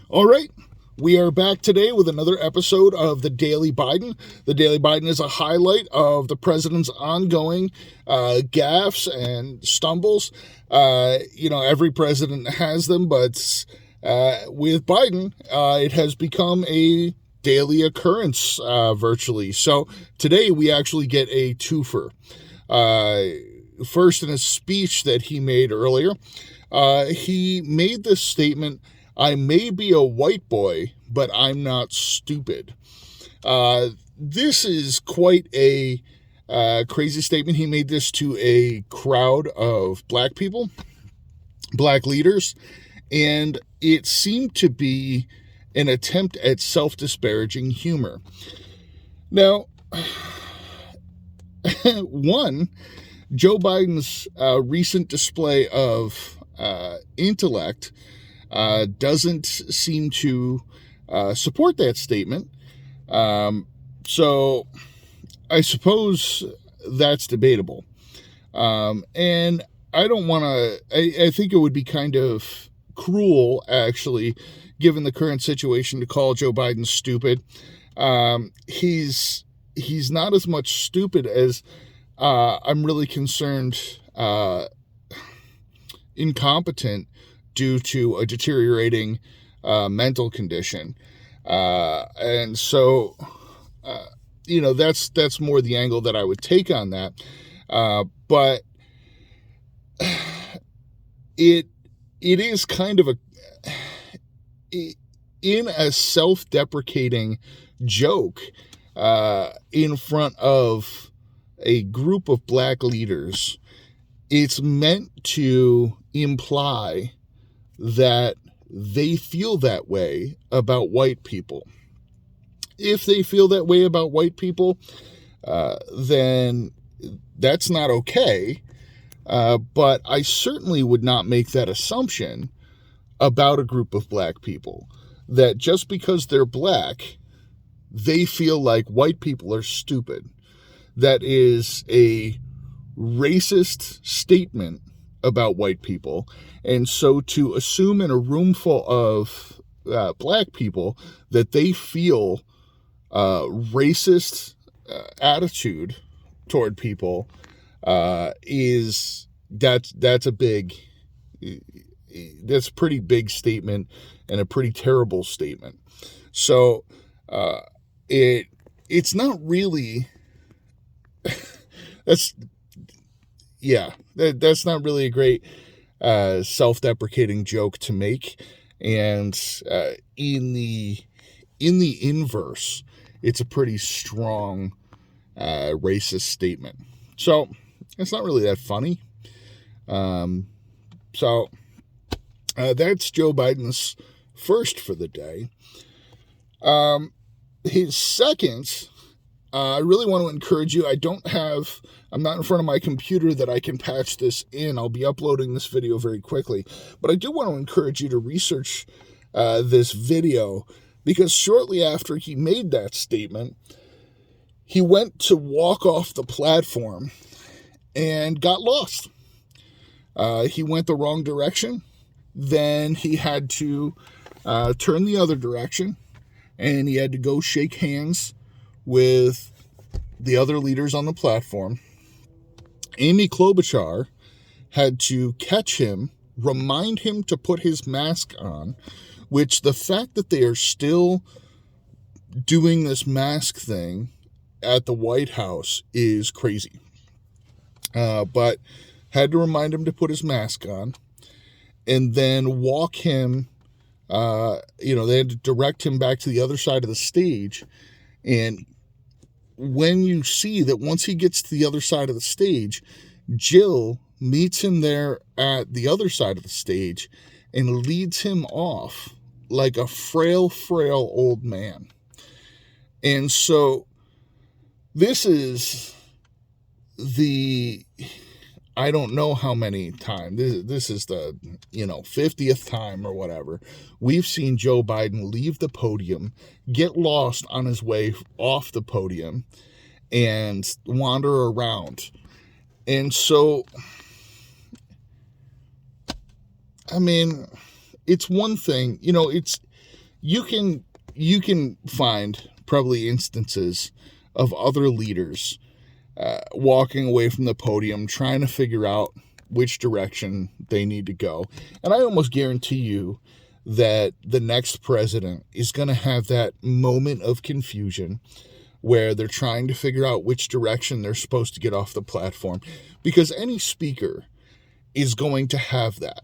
All right. We are back today with another episode of the Daily Biden. The Daily Biden is a highlight of the president's ongoing gaffes and stumbles. Every president has them, but with Biden, it has become a daily occurrence virtually. So today we actually get a twofer. First, in a speech that he made earlier, he made this statement: "I may be a white boy, but I'm not stupid." This is quite a crazy statement. He made this to a crowd of black people, black leaders, and it seemed to be an attempt at self-disparaging humor. Now, one, Joe Biden's recent display of intellect doesn't seem to support that statement. So I suppose that's debatable. And I don't want to, I think it would be kind of cruel, actually, given the current situation, to call Joe Biden stupid. He's not as much stupid as I'm really concerned incompetent due to a deteriorating mental condition. And so, that's more the angle that I would take on that. But it is kind of in a self-deprecating joke in front of a group of black leaders. It's meant to imply that they feel that way about white people. If they feel that way about white people, then that's not okay. But I certainly would not make that assumption about a group of black people, that just because they're black, they feel like white people are stupid. That is a racist statement about white people. And so to assume in a room full of black people that they feel racist attitude toward people that's a pretty big statement, and a pretty terrible statement. So it's not really that's not really a great self-deprecating joke to make. And in the inverse, it's a pretty strong racist statement. So it's not really that funny. So that's Joe Biden's first for the day. His second, I really want to encourage you. I'm not in front of my computer that I can patch this in. I'll be uploading this video very quickly. But I do want to encourage you to research this video, because shortly after he made that statement, he went to walk off the platform and got lost. He went the wrong direction. Then he had to turn the other direction, and he had to go shake hands with the other leaders on the platform. Amy Klobuchar had to catch him, remind him to put his mask on, which the fact that they are still doing this mask thing at the White House is crazy. But had to remind him to put his mask on, and then walk him, they had to direct him back to the other side of the stage. And when you see that once he gets to the other side of the stage, Jill meets him there at the other side of the stage and leads him off like a frail old man. And so this is I don't know how many times, this is the 50th time or whatever, we've seen Joe Biden leave the podium, get lost on his way off the podium, and wander around. And so, I mean, it's one thing, you can find probably instances of other leaders walking away from the podium trying to figure out which direction they need to go. And I almost guarantee you that the next president is going to have that moment of confusion where they're trying to figure out which direction they're supposed to get off the platform, because any speaker is going to have that,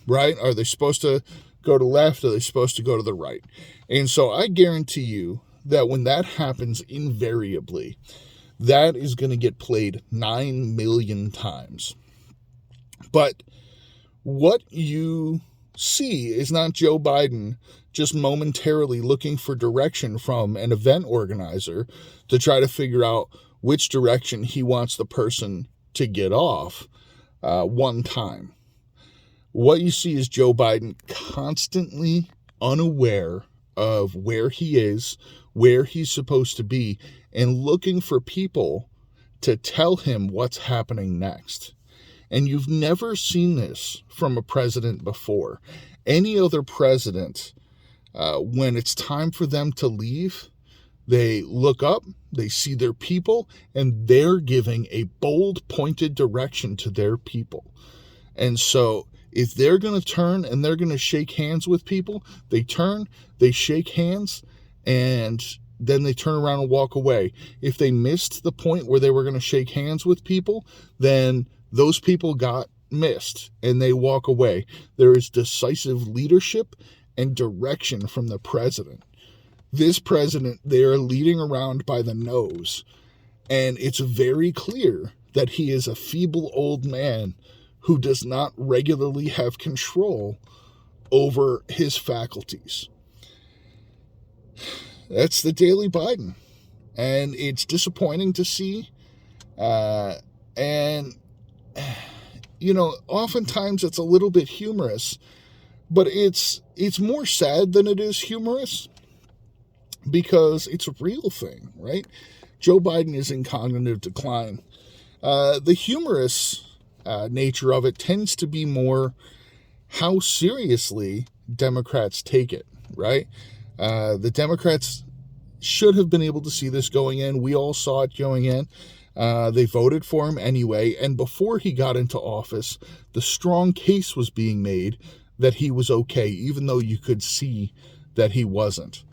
right? Are they supposed to go to left? Are they supposed to go to the right? And so I guarantee you that when that happens, invariably, that is going to get played 9 million times. But what you see is not Joe Biden just momentarily looking for direction from an event organizer to try to figure out which direction he wants the person to get off one time. What you see is Joe Biden constantly unaware of where he is, where he's supposed to be, and looking for people to tell him what's happening next. And you've never seen this from a president before. Any other president, when it's time for them to leave, they look up, they see their people, and they're giving a bold, pointed direction to their people. And so if they're going to turn and they're going to shake hands with people, they turn, they shake hands, and then they turn around and walk away. If they missed the point where they were going to shake hands with people, then those people got missed and they walk away. There is decisive leadership and direction from the president. This president, they are leading around by the nose, and it's very clear that he is a feeble old man who does not regularly have control over his faculties. That's the Daily Biden, and it's disappointing to see. And oftentimes it's a little bit humorous, but it's more sad than it is humorous, because it's a real thing, right? Joe Biden is in cognitive decline. The humorous nature of it tends to be more how seriously Democrats take it, right? The Democrats should have been able to see this going in. We all saw it going in. They voted for him anyway, and before he got into office, the strong case was being made that he was okay, even though you could see that he wasn't.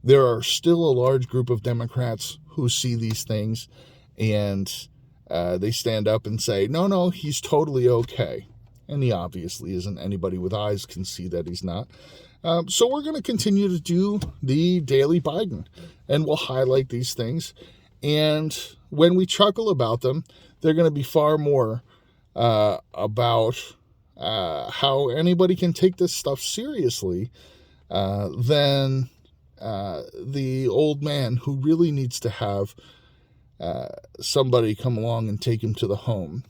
There are still a large group of Democrats who see these things, and they stand up and say, no, he's totally okay. And he obviously isn't. Anybody with eyes can see that he's not. So we're going to continue to do the Daily Biden, and we'll highlight these things. And when we chuckle about them, they're going to be far more about how anybody can take this stuff seriously than the old man who really needs to have somebody come along and take him to the home.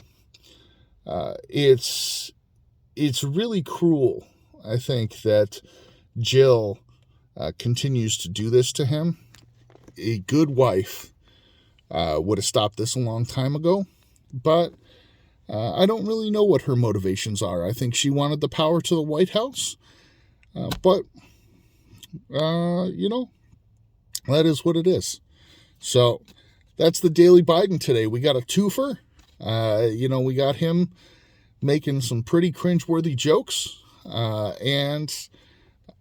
It's really cruel, I think, that Jill continues to do this to him. A good wife would have stopped this a long time ago, but I don't really know what her motivations are. I think she wanted the power to the White House, but that is what it is. So that's the Daily Biden today. We got a twofer. We got him making some pretty cringeworthy jokes and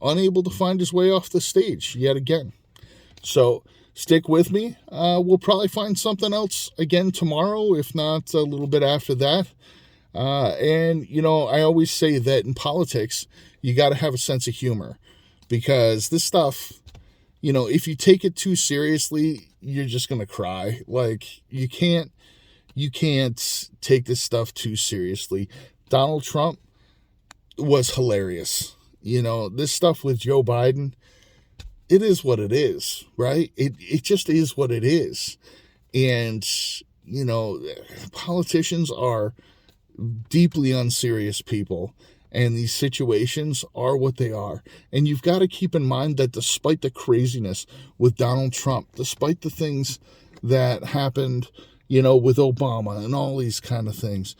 unable to find his way off the stage yet again. So stick with me. We'll probably find something else again tomorrow, if not a little bit after that. I always say that in politics, you got to have a sense of humor, because this stuff, if you take it too seriously, you're just going to cry. Like, you can't take this stuff too seriously. Donald Trump was hilarious. This stuff with Joe Biden, it is what it is, right? It just is what it is. And, politicians are deeply unserious people, and these situations are what they are. And you've got to keep in mind that despite the craziness with Donald Trump, despite the things that happened, with Obama and all these kind of things,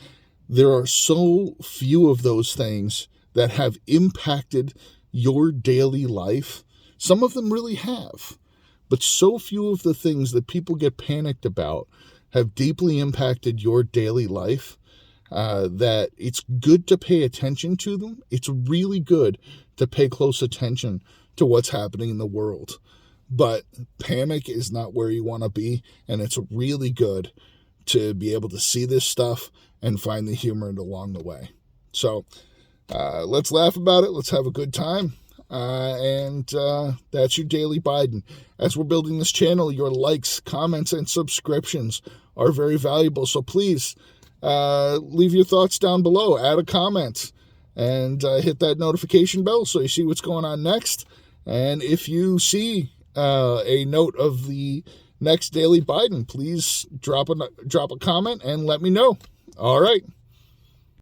there are so few of those things that have impacted your daily life, some of them really have. But so few of the things that people get panicked about have deeply impacted your daily life that it's good to pay attention to them. It's really good to pay close attention to what's happening in the world. But panic is not where you want to be, and it's really good to be able to see this stuff and find the humor along the way. So let's laugh about it. Let's have a good time. And that's your Daily Biden. As we're building this channel, your likes, comments, and subscriptions are very valuable. So please leave your thoughts down below. Add a comment and hit that notification bell so you see what's going on next. And if you see a note of the next Daily Biden, please drop a comment and let me know. All right.